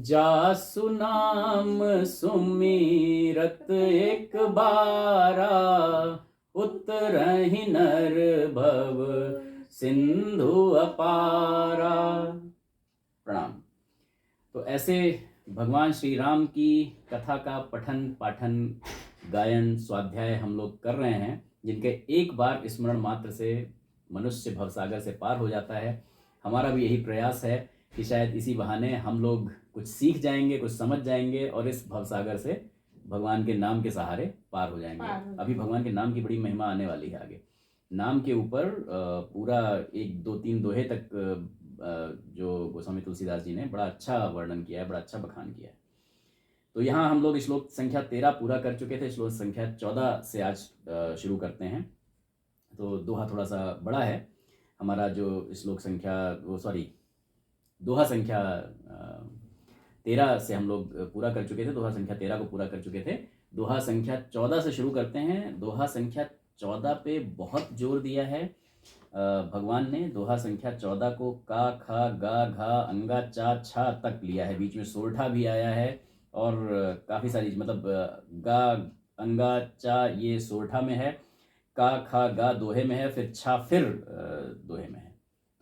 जासु नाम सुमीरत एक बारा, उतरहि नर भव सिंधु अपारा। प्रणाम। तो ऐसे भगवान श्री राम की कथा का पठन पाठन गायन स्वाध्याय हम लोग कर रहे हैं, जिनके एक बार स्मरण मात्र से मनुष्य भवसागर से पार हो जाता है। हमारा भी यही प्रयास है कि शायद इसी बहाने हम लोग कुछ सीख जाएंगे, कुछ समझ जाएंगे और इस भवसागर से भगवान के नाम के सहारे पार हो जाएंगे। अभी भगवान के नाम की बड़ी महिमा आने वाली है आगे। नाम के ऊपर पूरा 1 2 3 दोहे तक जो गोस्वामी तुलसीदास जी ने बड़ा अच्छा वर्णन किया है, बड़ा अच्छा बखान किया है। तो यहाँ हम लोग श्लोक संख्या 13 पूरा कर चुके थे। श्लोक संख्या 14 से आज शुरू करते हैं। तो दोहा थोड़ा सा बड़ा है हमारा, जो श्लोक संख्या दोहा संख्या 13 से हम लोग पूरा कर चुके थे। दोहा संख्या 13 को पूरा कर चुके थे। दोहा संख्या 14 से शुरू करते हैं। दोहा संख्या 14 पे बहुत जोर दिया है भगवान ने। दोहा संख्या 14 को का खा गा घा अंगा चा छा तक लिया है, बीच में सोरठा भी आया है और काफ़ी सारी मतलब गा अंगा चा ये सोरठा में है, का खा गा दोहे में है, फिर छा फिर दोहे में है।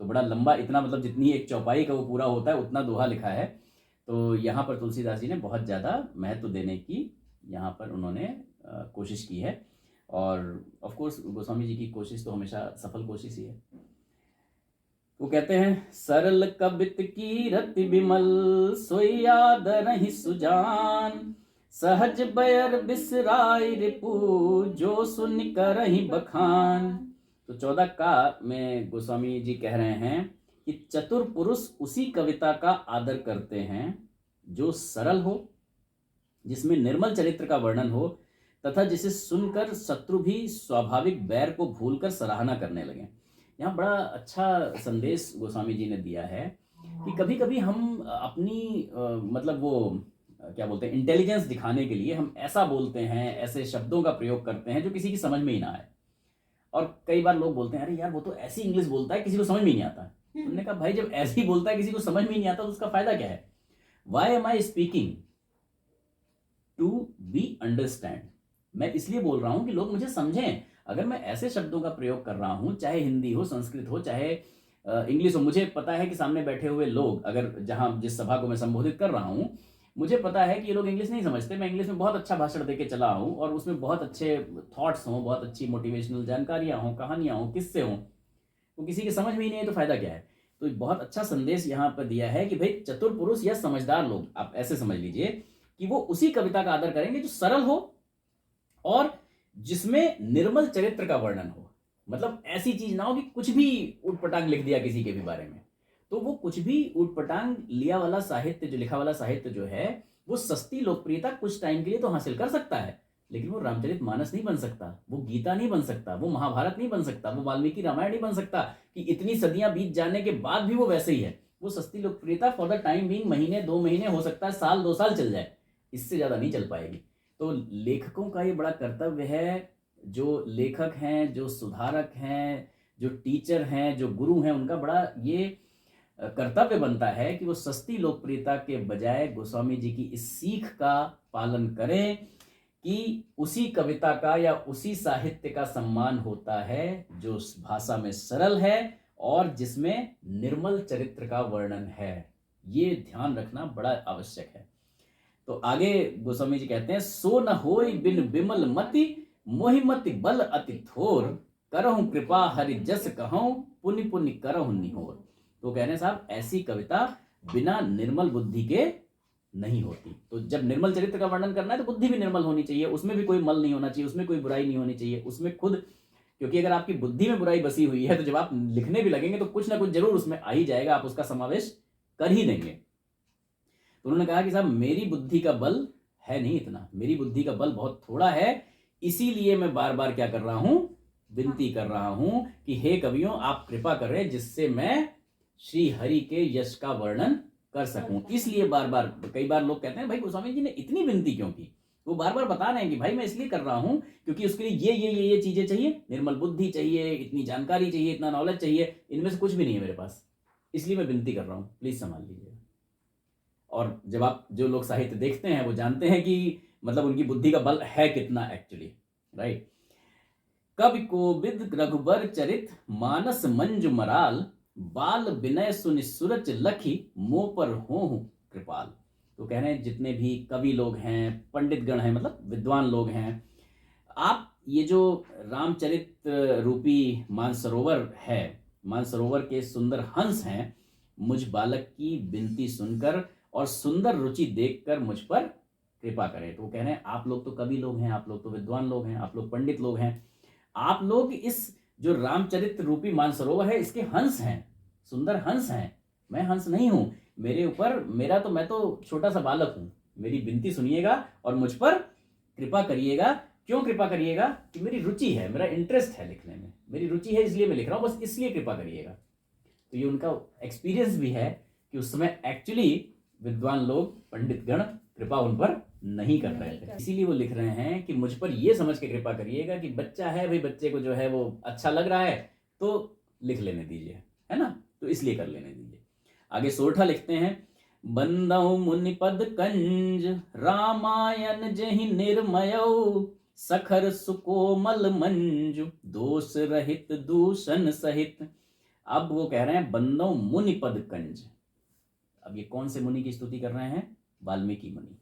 तो बड़ा लंबा, इतना मतलब जितनी एक चौपाई का वो पूरा होता है उतना दोहा लिखा है। तो यहाँ पर तुलसीदास जी ने बहुत ज़्यादा महत्व देने की यहाँ पर उन्होंने कोशिश की है। और ऑफ कोर्स गोस्वामी जी की कोशिश तो हमेशा सफल कोशिश ही है। वो कहते हैं, सरल कबित की रति विमल सोई आदरहि सुजान, सहज बयर बिसराय रिपु जो सुन करहि बखान। तो 14 का में गोस्वामी जी कह रहे हैं कि चतुर पुरुष उसी कविता का आदर करते हैं जो सरल हो, जिसमें निर्मल चरित्र का वर्णन हो तथा जिसे सुनकर शत्रु भी स्वाभाविक बैर को भूलकर सराहना करने लगे। यहाँ बड़ा अच्छा संदेश गोस्वामी जी ने दिया है कि कभी कभी हम अपनी मतलब वो क्या बोलते हैं, इंटेलिजेंस दिखाने के लिए हम ऐसा बोलते हैं, ऐसे शब्दों का प्रयोग करते हैं जो किसी की समझ में ही ना आए। और कई बार लोग बोलते हैं, अरे यार वो तो ऐसी इंग्लिश बोलता है किसी को समझ में ही नहीं आता। उन्होंने कहा, भाई जब ऐसे ही बोलता है किसी को समझ में ही नहीं आता तो उसका फायदा क्या है? Why am I speaking? To be understand. मैं इसलिए बोल रहा हूं कि लोग मुझे समझें। अगर मैं ऐसे शब्दों का प्रयोग कर रहा हूं, चाहे हिंदी हो, संस्कृत हो, चाहे इंग्लिश हो, मुझे पता है कि सामने बैठे हुए लोग, अगर जहां जिस सभा को मैं संबोधित कर रहा हूं, मुझे पता है कि ये लोग इंग्लिश नहीं समझते। मैं इंग्लिश में बहुत अच्छा भाषण देके चला हूं और उसमें बहुत अच्छे थॉट्स हों, बहुत अच्छी मोटिवेशनल जानकारियां हों, कहानियां हों, किस्से हों, तो किसी की समझ में ही नहीं है तो फायदा क्या है? तो बहुत अच्छा संदेश यहाँ पर दिया है कि भाई चतुर पुरुष या समझदार लोग, आप ऐसे समझ लीजिए कि वो उसी कविता का आदर करेंगे जो सरल हो और जिसमें निर्मल चरित्र का वर्णन हो। मतलब ऐसी चीज ना हो कि कुछ भी उटपटांग लिख दिया किसी के भी बारे में। तो वो कुछ भी उटपटांग लिया वाला साहित्य, जो लिखा वाला साहित्य जो है, वो सस्ती लोकप्रियता कुछ टाइम के लिए तो हासिल कर सकता है, लेकिन वो रामचरितमानस नहीं बन सकता, वो गीता नहीं बन सकता, वो महाभारत नहीं बन सकता, वो वाल्मीकि रामायण नहीं बन सकता कि इतनी सदियां बीत जाने के बाद भी वो वैसे ही है। वो सस्ती लोकप्रियता फॉर द टाइम बीइंग महीने 2 महीने, हो सकता है साल 2 साल चल जाए, इससे ज्यादा नहीं चल पाएगी। तो लेखकों का ये बड़ा कर्तव्य है, जो लेखक हैं, जो सुधारक हैं, जो टीचर हैं, जो गुरु हैं, उनका बड़ा ये कर्तव्य बनता है कि वो सस्ती लोकप्रियता के बजाय गोस्वामी जी की इस सीख का पालन करें कि उसी कविता का या उसी साहित्य का सम्मान होता है जो भाषा में सरल है और जिसमें निर्मल चरित्र का वर्णन है। ये ध्यान रखना बड़ा आवश्यक है। तो आगे गोस्वामी जी कहते हैं, सो न होय बिन विमल मति, मोहि मति बल अति थोर, करहु कृपा हरि जस कहूं, पुनि पुनि करहु निहोर। तो कह रहे हैं साहब, ऐसी कविता बिना निर्मल बुद्धि के नहीं होती। तो जब निर्मल चरित्र का वर्णन करना है तो बुद्धि भी निर्मल होनी चाहिए, उसमें भी कोई मल नहीं होना चाहिए, उसमें कोई बुराई नहीं होनी चाहिए, उसमें खुद, क्योंकि अगर आपकी बुद्धि में बुराई बसी हुई है तो जब आप लिखने भी लगेंगे तो कुछ ना कुछ जरूर उसमें आ ही जाएगा, आप उसका समावेश कर ही देंगे। तो उन्होंने कहा कि साहब मेरी बुद्धि का बल है नहीं इतना, मेरी बुद्धि का बल बहुत थोड़ा है, इसीलिए मैं बार बार क्या कर रहा हूं, विनती कर रहा हूं कि हे कवियों आप कृपा करें जिससे मैं श्री हरि के यश का वर्णन कर सकूं। इसलिए बार बार, कई बार लोग कहते हैं भाई गोस्वामी जी ने इतनी विनती क्यों की? वो बार बार बता रहे हैं कि भाई मैं इसलिए कर रहा हूं क्योंकि उसके लिए ये चीजें चाहिए, निर्मल बुद्धि चाहिए, इतनी जानकारी चाहिए, इतना नॉलेज चाहिए, इनमें से कुछ भी नहीं है मेरे पास, इसलिए मैं विनती कर रहा हूं, प्लीज संभाल लीजिए। और जब आप जो लोग साहित्य देखते हैं वो जानते हैं कि मतलब उनकी बुद्धि का बल है कितना एक्चुअली, राइट। कवि कोविद रघुबर चरित मानस मंजु मराल, बाल विनय सुनि सुरच लखी मोह पर होहु कृपाल। तो कह रहे हैं जितने भी कवि लोग हैं, पंडित गण हैं, मतलब विद्वान लोग हैं, आप ये जो रामचरित रूपी मानसरोवर है, मानसरोवर के सुंदर हंस हैं, मुझ बालक की विनती सुनकर और सुंदर रुचि देखकर मुझ पर कृपा करें। तो कह रहे हैं आप लोग तो कवि लोग हैं, आप लोग तो विद्वान लोग हैं, आप लोग पंडित लोग हैं, आप लोग इस जो रामचरित रूपी मानसरोवर है इसके हंस हैं, सुंदर हंस हैं। मैं हंस नहीं हूं, मेरे ऊपर मैं तो छोटा सा बालक हूं। मेरी विनती सुनिएगा और मुझ पर कृपा करिएगा। क्यों कृपा करिएगा? कि मेरी रुचि है, मेरा इंटरेस्ट है लिखने में, मेरी रुचि है इसलिए मैं लिख रहा हूं, बस इसलिए कृपा करिएगा। तो ये उनका एक्सपीरियंस भी है कि उस समय एक्चुअली विद्वान लोग, पंडित गण कृपा उन पर नहीं कर रहे थे, इसीलिए वो लिख रहे हैं कि मुझ पर ये समझ के कृपा करिएगा कि बच्चा है भाई, बच्चे को जो है वो अच्छा लग रहा है तो लिख लेने दीजिए, है ना, तो इसलिए कर लेने दीजिए। आगे सोरठा लिखते हैं, बंदौ मुनि पद कंज रामायण जहि निर्मयौ, सखर सुकोमल मंजु दोष रहित दूषण सहित। अब वो कह रहे हैं बंदौ मुनि पद कंज। अब ये कौन से मुनि की स्तुति कर रहे हैं? वाल्मीकि मुनि,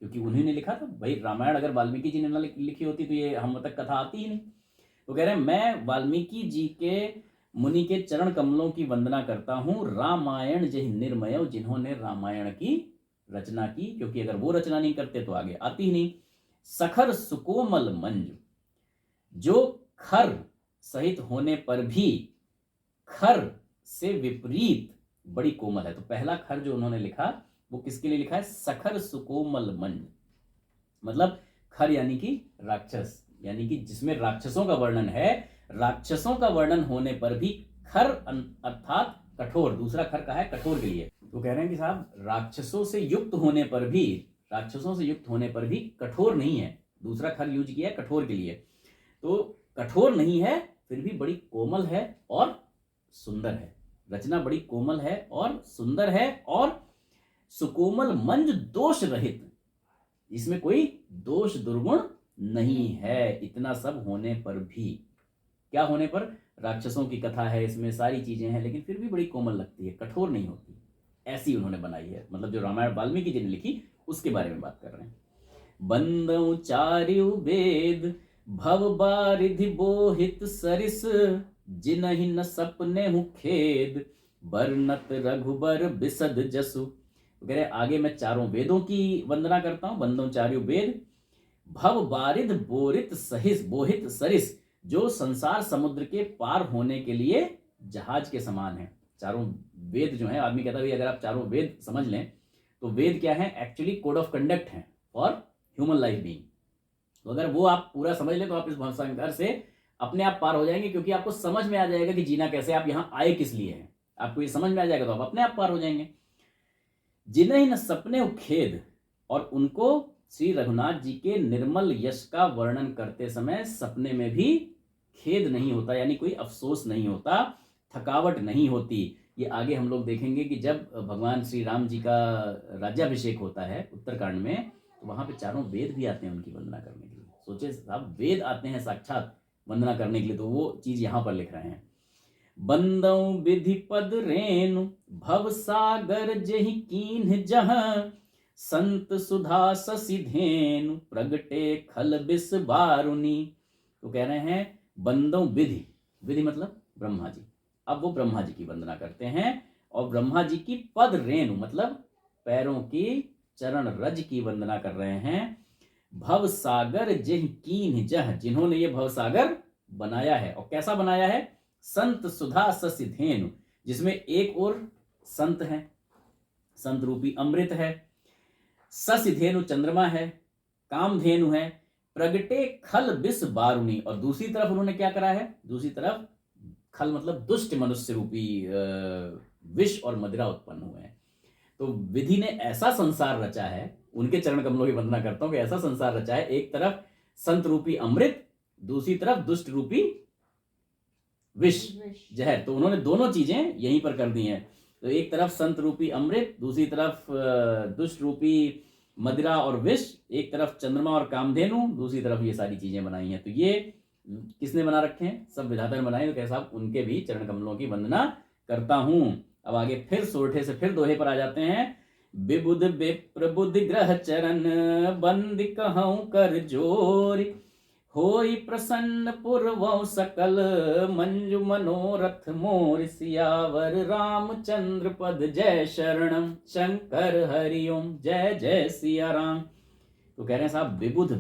क्योंकि उन्हीं ने लिखा था। भाई रामायण अगर वाल्मीकि जी ने ना लिखी होती तो ये हम तक कथा आती ही नहीं। तो कह रहे हैं मैं वाल्मीकि जी के मुनि के चरण कमलों की वंदना करता हूं, रामायण जहि निर्मय, जिन्होंने रामायण की रचना की, क्योंकि अगर वो रचना नहीं करते तो आगे आती ही नहीं। सखर सुकोमल मंजु, जो खर सहित होने पर भी खर से विपरीत बड़ी कोमल है। तो पहला खर जो उन्होंने लिखा वो किसके लिए लिखा है? सखर सुकोमल मंज, मतलब खर यानी कि राक्षस, यानी कि जिसमें राक्षसों का वर्णन है, राक्षसों का वर्णन होने पर भी खर अर्थात कठोर, दूसरा खर कहा है कठोर के लिए। तो कह रहे हैं कि साहब राक्षसों से युक्त होने पर भी कठोर नहीं है, दूसरा खर यूज किया है कठोर के लिए। तो कठोर नहीं है, फिर भी बड़ी कोमल है और सुंदर है, रचना बड़ी कोमल है और सुंदर है, और सुकोमल मंज दोष रहित, इसमें कोई दोष दुर्गुण नहीं है। इतना सब होने पर भी, क्या होने पर? राक्षसों की कथा है, इसमें सारी चीजें हैं, लेकिन फिर भी बड़ी कोमल लगती है, कठोर नहीं होती, ऐसी उन्होंने बनाई है। मतलब जो रामायण वाल्मीकि जी ने लिखी उसके बारे में बात कर रहे हैं। बंदौ चार्यु वेद भव बारिधि बोहित सरिस, जिनहि न सपने हूं खेद, बरनत रघुबर बिसद जसु। कह रहे आगे मैं चारों वेदों की वंदना करता हूं, बंदौ चार्यु वेद भव बारिध बोरित सहिस बोहित सरिस, जो संसार समुद्र के पार होने के लिए जहाज के समान है। चारों वेद जो है, आदमी कहता है अगर आप चारों वेद समझ लें तो वेद क्या है? एक्चुअली कोड ऑफ कंडक्ट है फॉर ह्यूमन लाइफ बीइंग। तो अगर वो आप पूरा समझ लें तो आप इस भवसागर से अपने आप पार हो जाएंगे, क्योंकि आपको समझ में आ जाएगा कि जीना कैसे, आप यहां आए किस लिए हैं, आपको ये समझ में आ जाएगा तो आप अपने आप पार हो जाएंगे। जिन्हें न सपने खेद, और उनको श्री रघुनाथ जी के निर्मल यश का वर्णन करते समय सपने में भी खेद नहीं होता, यानी कोई अफसोस नहीं होता, थकावट नहीं होती। ये आगे हम लोग देखेंगे कि जब भगवान श्री राम जी का राज्याभिषेक होता है उत्तरकांड में, तो वहां पे चारों वेद भी आते हैं उनकी वंदना करने के लिए। सोचे साहब, वेद आते हैं साक्षात वंदना करने के लिए, तो वो चीज यहां पर लिख रहे हैं। बंदौ विधि पद रेणु भव सागर जहि कीन्ह जहां, संत सुधा ससी धेनु प्रगटे खल बिस बारुनी। तो कह रहे हैं बंदौ विधि, विधि मतलब ब्रह्मा जी। अब वो ब्रह्मा जी की वंदना करते हैं, और ब्रह्मा जी की पद रेणु मतलब पैरों की चरण रज की वंदना कर रहे हैं। भव सागर जहि कीन्ह जह, जिन्होंने ये भव सागर बनाया है, और कैसा बनाया है? संत सुधा ससी धेनु, जिसमें एक और संत है, संत रूपी अमृत है, ससी धेनु चंद्रमा है, कामधेनु है, प्रगटे खल बिस बारुनी, और दूसरी तरफ उन्होंने क्या करा है? दूसरी तरफ खल मतलब दुष्ट मनुष्य रूपी विष और मदिरा उत्पन्न हुए हैं। तो विधि ने ऐसा संसार रचा है, उनके चरण कमलों की वंदना करता हूं कि ऐसा संसार रचा है, एक तरफ संत रूपी अमृत, दूसरी तरफ दुष्ट रूपी विष जहर। तो उन्होंने दोनों चीजें यहीं पर कर दी हैं। तो एक तरफ संत रूपी अमृत, दूसरी तरफ दुष्ट रूपी मदिरा और विष, एक तरफ चंद्रमा और कामधेनु, दूसरी तरफ ये सारी चीजें बनाई हैं। तो ये किसने बना रखे हैं? सब विधाता ने बनाए। तो कैसा साहब उनके भी चरण कमलों की वंदना करता हूं। अब आगे फिर सोरठे से फिर दोहे पर आ जाते हैं। विबुध विप्र बुद्धि ग्रह चरण बंद कहूं कर जोरी, होई प्रसन्न पुरवौ सकल मंजु मनोरथ मोर, सियावर रामचंद्र पद जय शरणम, शंकर हरिओम जय जय सिया राम। तो कह रहे हैं साहब विबुध,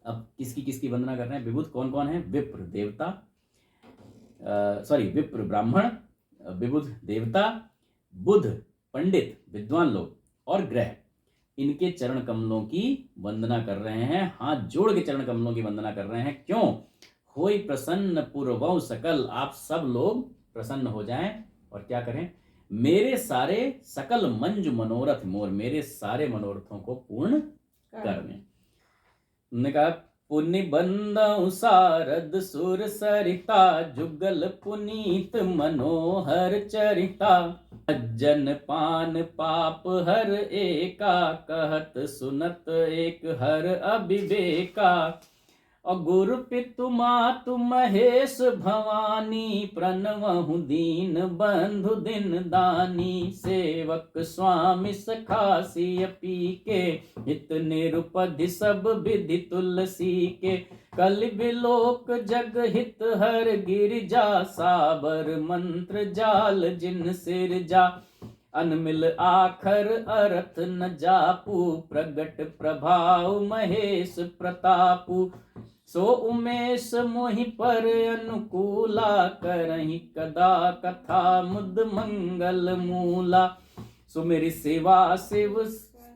अब किसकी किसकी वंदना कर रहे हैं? विबुध कौन कौन है? विप्र देवता, विप्र ब्राह्मण, विबुध देवता, बुध पंडित विद्वान लोग, और ग्रह, इनके चरण कमलों की वंदना कर रहे हैं। हाथ जोड़ के चरण कमलों की वंदना कर रहे हैं। क्यों? होई प्रसन्न पुरवौ सकल, आप सब लोग प्रसन्न हो जाएं और क्या करें? मेरे सारे सकल मंजु मनोरथ मोर, मेरे सारे मनोरथों को पूर्ण कर दें। उन्होंने कहा पुण्य बंदौ सारद सुर सरिता, जुगल पुनीत मनोहर चरिता, जन पान पाप हर एका, कहत सुनत एक हर अविवेका, और गुरु पितु मातु महेश भवानी, प्रणवहु दीन बंधु दिन दानी, सेवक स्वामी सखा सिय पी के, हित निरुपधि सब विधि तुलसी के, कल बिलोक जग हित हर गिरिजा, साबर मंत्र जाल जिन सिर जा, अनमिल आखर अर्थ न जापू, प्रगट प्रभाव महेश प्रतापू, सो उमेश मोहि पर अनुकूला, करहि कदा कथा मुद मंगल मूला, सो मेरी सेवा शिव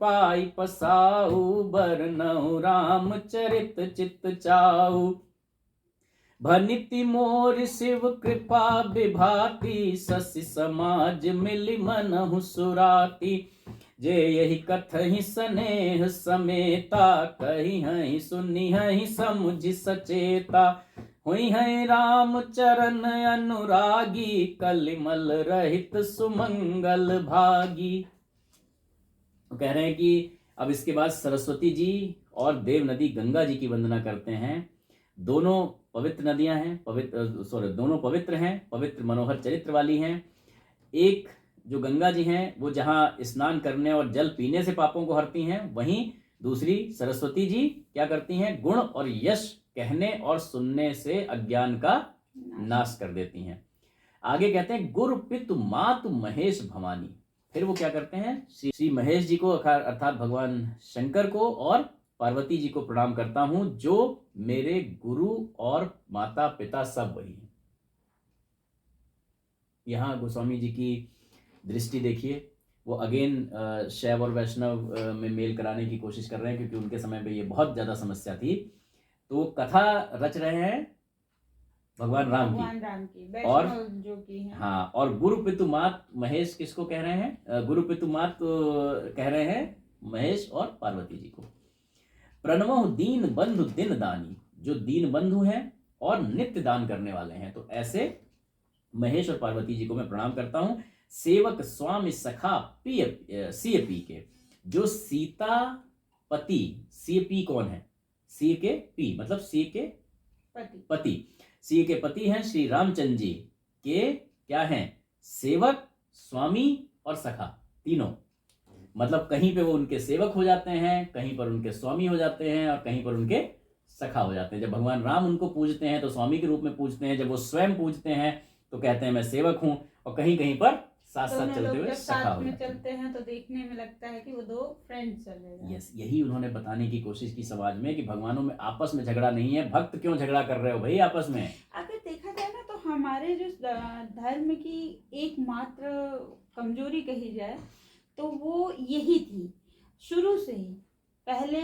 पाई पसाऊ, बरनऊ राम चरित चित चाऊ, भनिति मोर शिव कृपा विभाति, शशि समाज मिलि मनहु सुराती, जे यही कथहि स्नेह समेता, कही हई सुनी हई समुझ सचेता, हुई है राम चरण अनुरागी, कलिमल रहित सुमंगल भागी। तो कह रहे हैं कि अब इसके बाद सरस्वती जी और देव नदी गंगा जी की वंदना करते हैं। दोनों पवित्र नदियां हैं, दोनों पवित्र हैं, पवित्र मनोहर चरित्र वाली हैं। एक जो गंगा जी हैं वो जहां स्नान करने और जल पीने से पापों को हरती हैं, वहीं दूसरी सरस्वती जी क्या करती हैं? गुण और यश कहने और सुनने से अज्ञान का नाश कर देती हैं। आगे कहते हैं गुरु पितु मातु महेश भवानी, फिर वो क्या करते हैं? श्री महेश जी को अर्थात भगवान शंकर को और पार्वती जी को प्रणाम करता हूं, जो मेरे गुरु और माता पिता सब वही हैं। यहां गोस्वामी जी की दृष्टि देखिए, वो अगेन शैव और वैष्णव में मेल कराने की कोशिश कर रहे हैं, क्योंकि उनके समय में ये बहुत ज्यादा समस्या थी। तो कथा रच रहे हैं भगवान राम की और जो की है। हाँ, और गुरु पितु मात महेश किसको कह रहे हैं? गुरु पितु मात कह रहे हैं महेश और पार्वती जी को। प्रणवहु दीन बंधु दिन दानी, जो दीन बंधु हैं और नित्य दान करने वाले हैं। तो ऐसे महेश और पार्वती जी को मैं प्रणाम करता हूं। सेवक स्वामी सखा सिय पी के, जो सीता पति, सिय पी कौन है? सिय के पी मतलब सिय के पति, सिय के पति हैं श्री रामचंद्र जी के क्या हैं? सेवक, स्वामी और सखा, तीनों। मतलब कहीं पे वो उनके सेवक हो जाते हैं, कहीं पर उनके स्वामी हो जाते हैं और कहीं पर उनके सखा हो जाते हैं। जब भगवान राम उनको पूजते हैं तो स्वामी के रूप में पूजते हैं, जब वो स्वयं पूजते हैं तो कहते हैं मैं सेवक हूं, और कहीं कहीं पर साथ साथ चलते हुए सखा हो जाते चलते हैं तो देखने में लगता है कि वो दो फ्रेंड्स चल रहे हैं। यस, यही उन्होंने बताने की कोशिश की समाज में कि भगवानों में आपस में झगड़ा नहीं है। भक्त क्यों झगड़ा कर रहे हो भाई आपस में? अगर देखा जाए ना तो हमारे जो धर्म की एकमात्र कमजोरी कही जाए तो वो यही थी शुरू से ही। पहले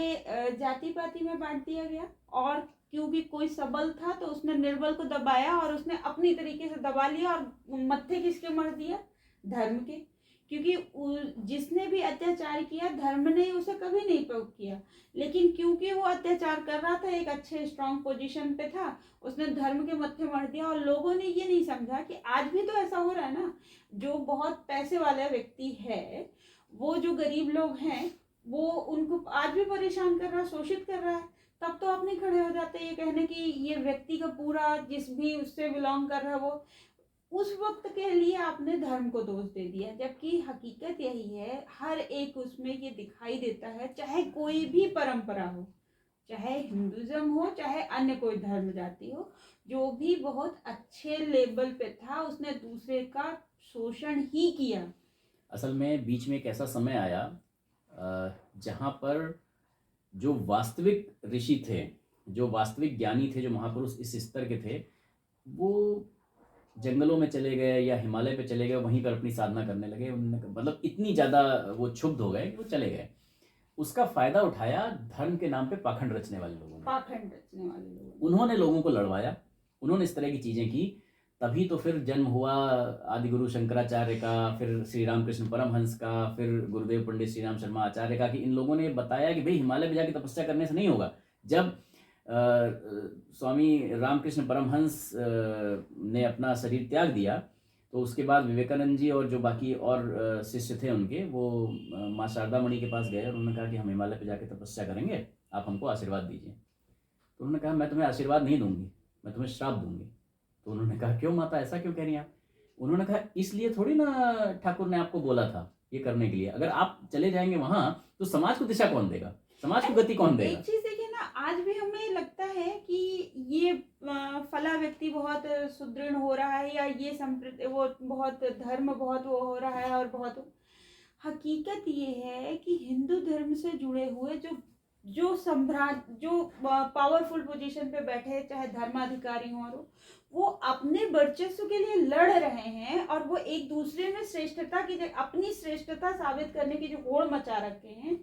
जाति पाति में बांट दिया गया, और क्योंकि कोई सबल था तो उसने निर्बल को दबाया और उसने अपनी तरीके से दबा लिया, और मत्थे किसके मर दिया? धर्म के। क्योंकि जिसने भी अत्याचार किया धर्म ने उसे कभी नहीं प्रयोग किया, लेकिन क्योंकि वो अत्याचार कर रहा था, एक अच्छे स्ट्रांग पोजीशन पे था, उसने धर्म के मत्थे मार दिया। और लोगों ने ये नहीं समझा कि आज भी तो ऐसा हो रहा है ना, जो बहुत पैसे वाला व्यक्ति है वो जो गरीब लोग हैं वो उनको आज भी परेशान कर रहा है, शोषित कर रहा है। तब तो आप नहीं खड़े हो जाते ये कहने कि ये व्यक्ति का पूरा जिस भी उससे बिलोंग कर रहा है वो, उस वक्त के लिए आपने धर्म को दोष दे दिया। जबकि हकीकत यही है, हर एक उसमें ये दिखाई देता है, चाहे कोई भी परंपरा हो, चाहे हिंदुज्म हो, चाहे अन्य कोई धर्म जाति हो, जो भी बहुत अच्छे लेवल पे था उसने दूसरे का शोषण ही किया। असल में बीच में एक ऐसा समय आया जहाँ पर जो वास्तविक ऋषि थे, जो वास्तविक ज्ञानी थे, जो महापुरुष इस स्तर के थे, वो जंगलों में चले गए या हिमालय पे चले गए, वहीं पर अपनी साधना करने लगे। उन्होंने मतलब इतनी ज़्यादा वो क्षुब्ध हो गए कि वो चले गए। उसका फायदा उठाया धर्म के नाम पे पाखंड रचने वाले लोगों ने। उन्होंने लोगों को लड़वाया, उन्होंने इस तरह की चीज़ें की। तभी तो फिर जन्म हुआ आदि गुरु शंकराचार्य का, फिर श्री रामकृष्ण परमहंस का, फिर गुरुदेव पंडित श्री राम शर्मा आचार्य का, कि इन लोगों ने बताया कि भाई हिमालय में जाके तपस्या करने से नहीं होगा। जब स्वामी रामकृष्ण परमहंस ने अपना शरीर त्याग दिया तो उसके बाद विवेकानंद जी और जो बाकी और शिष्य थे उनके, वो माँ शारदा मणि के पास गए और उन्होंने कहा कि हम हिमालय पे जाके तपस्या करेंगे, आप हमको आशीर्वाद दीजिए। तो उन्होंने कहा मैं तुम्हें आशीर्वाद नहीं दूंगी, मैं तुम्हें श्राप दूंगी। तो उन्होंने कहा क्यों माता, ऐसा क्यों कह रही हैं आप? उन्होंने कहा इसलिए थोड़ी ना ठाकुर ने आपको बोला था ये करने के लिए, अगर आप चले जाएंगे वहां तो समाज को दिशा कौन देगा, समाज को गति कौन देगा? एक चीज देखिए ना, आज भी हमें लगता है कि ये फला व्यक्ति बहुत सुदृढ़ हो रहा है, या ये वो बहुत धर्म बहुत वो हो रहा है, और बहुत हकीकत ये है कि हिंदू धर्म से जुड़े हुए जो सम्राट, जो पावरफुल पोजीशन पे बैठे, चाहे धर्माधिकारी हो, और वो अपने वर्चस्व के लिए लड़ रहे हैं, और वो एक दूसरे में श्रेष्ठता की, अपनी श्रेष्ठता साबित करने की जो होड़ मचा रखे हैं,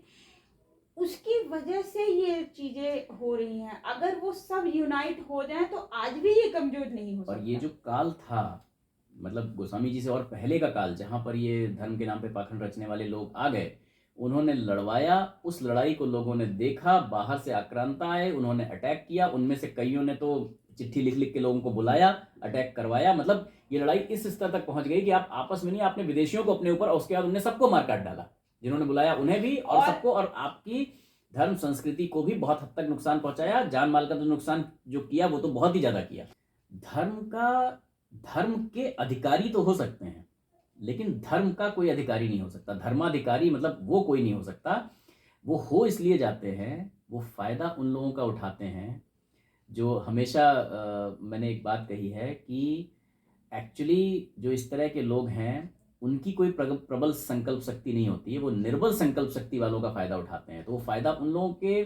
उसकी वजह से ये चीजें हो रही हैं। अगर वो सब यूनाइट हो जाए तो आज भी ये कमजोर नहीं हो सकता। और ये जो काल था, मतलब गोस्वामी जी से और पहले का काल, जहाँ पर ये धर्म के नाम पे पाखंड रचने वाले लोग आ गए, उन्होंने लड़वाया, उस लड़ाई को लोगों ने देखा, बाहर से आक्रांता आए, उन्होंने अटैक किया, उनमें से कईयों ने तो चिट्ठी लिख लिख के लोगों को बुलाया, अटैक करवाया। मतलब ये लड़ाई इस स्तर तक पहुंच गई कि आप आपस में नहीं, आपने विदेशियों को अपने ऊपर, और उसके बाद उन्हें सबको मार काट डाला, जिन्होंने बुलाया उन्हें भी और सबको, और आपकी धर्म संस्कृति को भी बहुत हद तक नुकसान पहुंचाया। जान माल का तो नुकसान जो किया वो तो बहुत ही ज्यादा किया। धर्म के अधिकारी तो हो सकते हैं, लेकिन धर्म का कोई अधिकारी नहीं हो सकता। धर्माधिकारी मतलब वो कोई नहीं हो सकता। वो हो इसलिए जाते हैं, वो फायदा उन लोगों का उठाते हैं जो हमेशा मैंने एक बात कही है कि एक्चुअली जो इस तरह के लोग हैं उनकी कोई प्रबल संकल्प शक्ति नहीं होती है, वो निर्बल संकल्प शक्ति वालों का फायदा उठाते हैं। तो वो फायदा उन लोगों के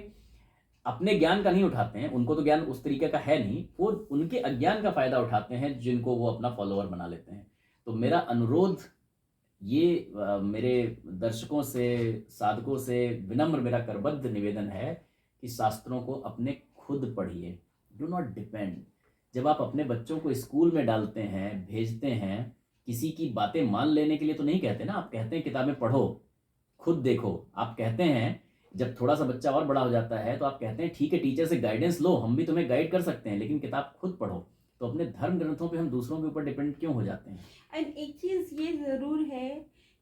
अपने ज्ञान का नहीं उठाते हैं, उनको तो ज्ञान उस तरीके का है नहीं, वो उनके अज्ञान का फायदा उठाते हैं जिनको वो अपना फॉलोअर बना लेते हैं। तो मेरा अनुरोध ये मेरे दर्शकों से, साधकों से विनम्र मेरा करबद्ध निवेदन है कि शास्त्रों को अपने खुद पढ़िए, डू नॉट डिपेंड। जब आप अपने बच्चों को स्कूल में डालते हैं, भेजते हैं, किसी की बातें मान लेने के लिए तो नहीं कहते ना, आप कहते हैं किताबें पढ़ो, खुद देखो। आप कहते हैं जब थोड़ा सा बच्चा और बड़ा हो जाता है तो आप कहते हैं ठीक है टीचर से गाइडेंस लो, हम भी तुम्हें गाइड कर सकते हैं, लेकिन किताब खुद पढ़ो। तो अपने धर्म ग्रंथों पे हम दूसरों के ऊपर डिपेंड क्यों हो जाते हैं? एंड एक चीज़ ये ज़रूर है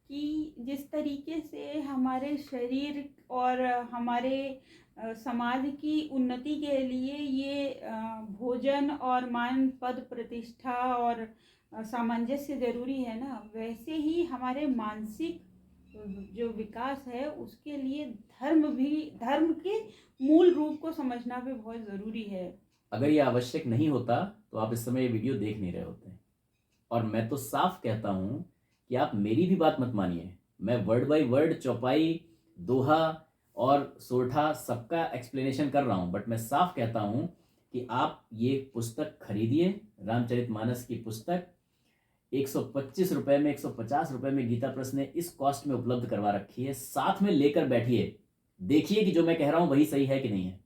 कि जिस तरीके से हमारे शरीर और हमारे समाज की उन्नति के लिए ये भोजन और मान पद प्रतिष्ठा और सामंजस्य जरूरी है ना, वैसे ही हमारे मानसिक जो विकास है उसके लिए धर्म के मूल रूप को समझना भी बहुत ज़रूरी है। अगर ये आवश्यक नहीं होता तो आप इस समय ये वीडियो देख नहीं रहे होते। और मैं तो साफ कहता हूं कि आप मेरी भी बात मत मानिए। मैं वर्ड बाय वर्ड, चौपाई, दोहा और सोरठा सबका एक्सप्लेनेशन कर रहा हूं, बट मैं साफ कहता हूं कि आप ये पुस्तक खरीदिए, रामचरितमानस की पुस्तक 125 रुपए में, 150 रुपए में गीता प्रेस ने इस कॉस्ट में उपलब्ध करवा रखी है। साथ में लेकर बैठिए, देखिए कि जो मैं कह रहा हूं वही सही है कि नहीं है।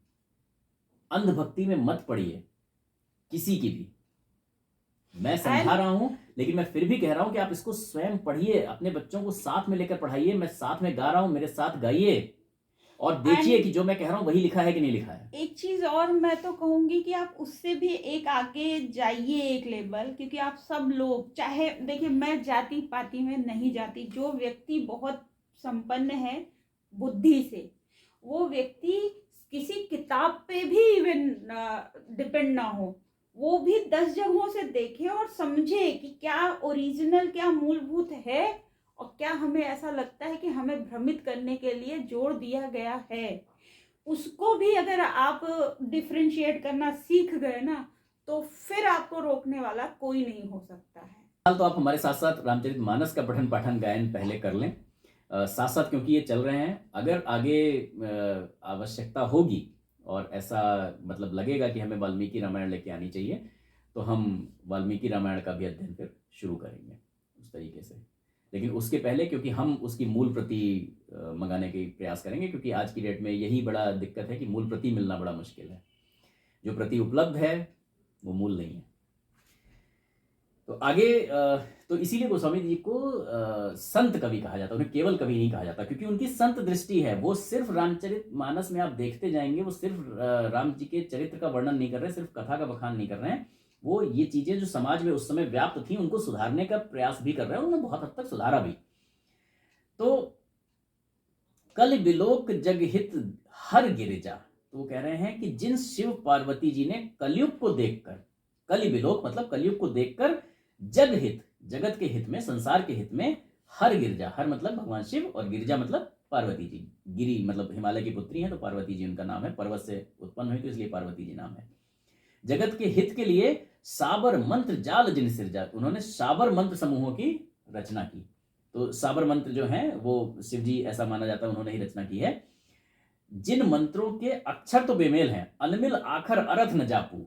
अंधभक्ति में मत पड़िए किसी की भी। मैं समझा रहा हूं लेकिन मैं फिर भी कह रहा हूं कि आप इसको स्वयं पढ़िए, अपने बच्चों को साथ में लेकर पढ़ाइए। मैं साथ में गा रहा हूं, मेरे साथ गाइए और देखिए कि जो मैं कह रहा हूं वही लिखा है कि नहीं लिखा है। एक चीज और मैं तो कहूंगी कि आप उससे भी एक आगे जाइए, एक लेवल, क्योंकि आप सब लोग, चाहे देखिए मैं जाति पाति में नहीं जाती, जो व्यक्ति बहुत संपन्न है बुद्धि से, वो व्यक्ति किसी किताब पे भी इवन डिपेंड ना हो, वो भी 10 जगहों से देखे और समझे कि क्या ओरिजिनल, क्या मूलभूत है और क्या हमें ऐसा लगता है कि हमें भ्रमित करने के लिए जोड़ दिया गया है। उसको भी अगर आप डिफरेंशिएट करना सीख गए ना, तो फिर आपको रोकने वाला कोई नहीं हो सकता है। फिलहाल तो आप हमारे साथ साथ रामचरितमानस का पठन पाठन गायन पहले कर लें, साथ साथ, क्योंकि ये चल रहे हैं। अगर आगे आवश्यकता होगी और ऐसा मतलब लगेगा कि हमें वाल्मीकि रामायण लेके आनी चाहिए, तो हम वाल्मीकि रामायण का भी अध्ययन फिर शुरू करेंगे उस तरीके से। लेकिन उसके पहले, क्योंकि हम उसकी मूल प्रति मंगाने के प्रयास करेंगे, क्योंकि आज की डेट में यही बड़ा दिक्कत है कि मूल प्रति मिलना बड़ा मुश्किल है। जो प्रति उपलब्ध है वो मूल नहीं है। तो आगे तो इसीलिए गोस्वामी जी को संत कवि कहा जाता है, उन्हें केवल कवि नहीं कहा जाता, क्योंकि उनकी संत दृष्टि है। वो सिर्फ रामचरितमानस में आप देखते जाएंगे, वो सिर्फ राम जी के चरित्र का वर्णन नहीं कर रहे, सिर्फ कथा का बखान नहीं कर रहे हैं। वो ये चीजें जो समाज में उस समय व्याप्त थी उनको सुधारने का प्रयास भी कर रहे हैं, उन्होंने बहुत हद तक सुधारा भी। तो कल बिलोक जग हित हर गिरिजा, तो वो कह रहे हैं कि जिन शिव पार्वती जी ने कलयुग को देखकर, कलि बिलोक मतलब कलयुग को देखकर, जग हित जगत के हित में, संसार के हित में, हर गिरिजा, हर मतलब भगवान शिव और गिरिजा मतलब पार्वती जी। गिरी मतलब हिमालय की पुत्री है, तो पार्वती जी उनका नाम है, पर्वत से उत्पन्न हुई तो इसलिए पार्वती जी नाम है। जगत के हित के लिए साबर मंत्र जाल जिन सिरजा, उन्होंने साबर मंत्र समूहों की रचना की। तो साबर मंत्र जो हैं वो शिव जी, ऐसा माना जाता है, उन्होंने ही रचना की है। जिन मंत्रों के अक्षर तो बेमेल हैं, अनमिल आखर अर्थ न जापू,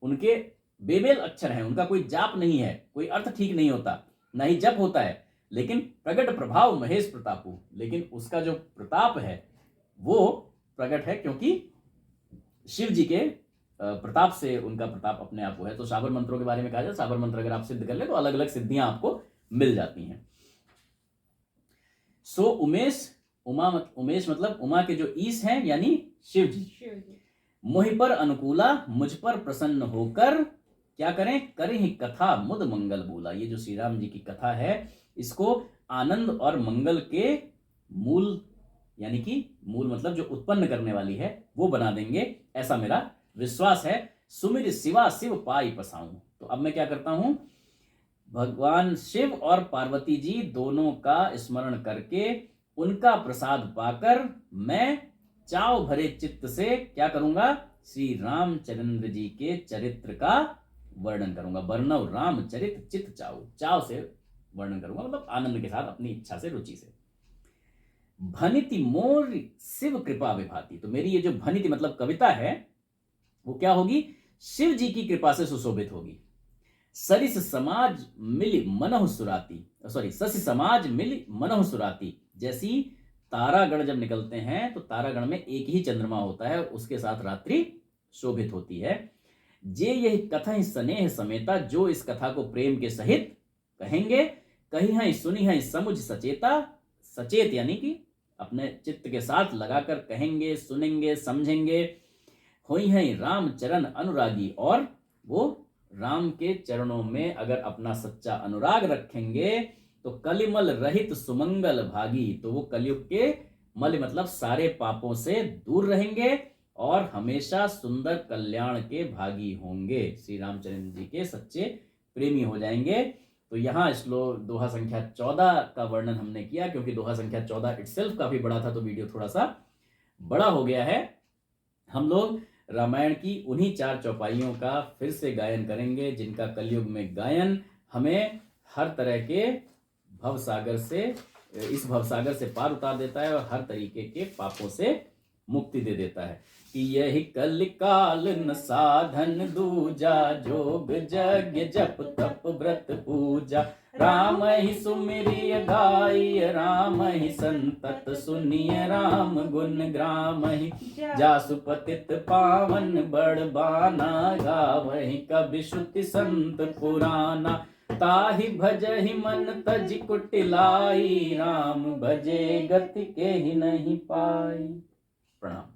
उनके बेमेल अक्षर हैं, उनका कोई जाप नहीं है, कोई अर्थ ठीक नहीं होता, ना ही जप होता है, लेकिन प्रगट प्रभाव महेश प्रतापू, लेकिन उसका जो प्रताप है वो प्रगट है, क्योंकि शिव जी के प्रताप से उनका प्रताप अपने आप है। तो साबर मंत्रों के बारे में कहा जाए, साबर मंत्र अगर आप सिद्ध कर ले तो अलग अलग सिद्धियां आपको मिल जाती हैं। सो उमेश, उमेश मतलब उमा के जो ईश हैं यानी शिव जी, मोहि पर अनुकूला, मुझ पर प्रसन्न होकर क्या करें, करें ही कथा मुद मंगल बोला। ये जो श्री राम जी की कथा है, इसको आनंद और मंगल के मूल, यानी कि मूल मतलब जो उत्पन्न करने वाली है, वो बना देंगे, ऐसा मेरा विश्वास है। सुमिर शिवा शिव पाई पसाऊं। तो अब मैं क्या करता हूं, भगवान शिव और पार्वती जी दोनों का स्मरण करके, उनका प्रसाद पाकर मैं चाव भरे चित्त से क्या करूंगा, श्री रामचंद्र जी के चरित्र का वर्णन करूंगा। वर्णव रामचरित चित्त चाव, चाव से वर्णन करूंगा, मतलब आनंद के साथ, अपनी इच्छा से, रुचि से। भनिति मोर शिव कृपा विभाति, तो मेरी ये जो भनिति मतलब कविता है वो क्या होगी, शिव जी की कृपा से सुशोभित होगी। सरिस समाज मिली मनहु सुराती, सॉरी ससी समाज मिली मनहु सुराती, जैसी तारागण जब निकलते हैं तो तारागण में एक ही चंद्रमा होता है, उसके साथ रात्रि शोभित होती है। जे यही कथा स्नेह समेता, जो इस कथा को प्रेम के सहित कहेंगे, कही है सुनी है समुझ सचेता, सचेत यानी कि अपने चित्त के साथ लगाकर कहेंगे, सुनेंगे, समझेंगे। होई है राम चरण अनुरागी, और वो राम के चरणों में अगर अपना सच्चा अनुराग रखेंगे तो कलिमल रहित सुमंगल भागी, तो वो कलयुग के मल मतलब सारे पापों से दूर रहेंगे और हमेशा सुंदर कल्याण के भागी होंगे, श्री रामचंद्र जी के सच्चे प्रेमी हो जाएंगे। तो यहाँ श्लोक दोहा संख्या 14 का वर्णन हमने किया, क्योंकि दोहा संख्या 14 इटसेल्फ काफी बड़ा था तो वीडियो थोड़ा सा बड़ा हो गया है। हम लोग रामायण की उन्हीं 4 चौपाइयों का फिर से गायन करेंगे, जिनका कलयुग में गायन हमें हर तरह के भवसागर से, इस भवसागर से पार उतार देता है और हर तरीके के पापों से मुक्ति दे देता है। कि यही कलिकाल न साधन दूजा, जोग जग जप तप व्रत पूजा, राम ही सुमिरिय गाय, राम ही संतत सुनिय, राम गुण ग्राम ही, जासु पतित पावन बड़बाना, गावहि कवि श्रुति संत पुराना, ताहि भजहि मन तज कुटिलाई, राम भजे गति के ही नहीं पाई। प्रणाम।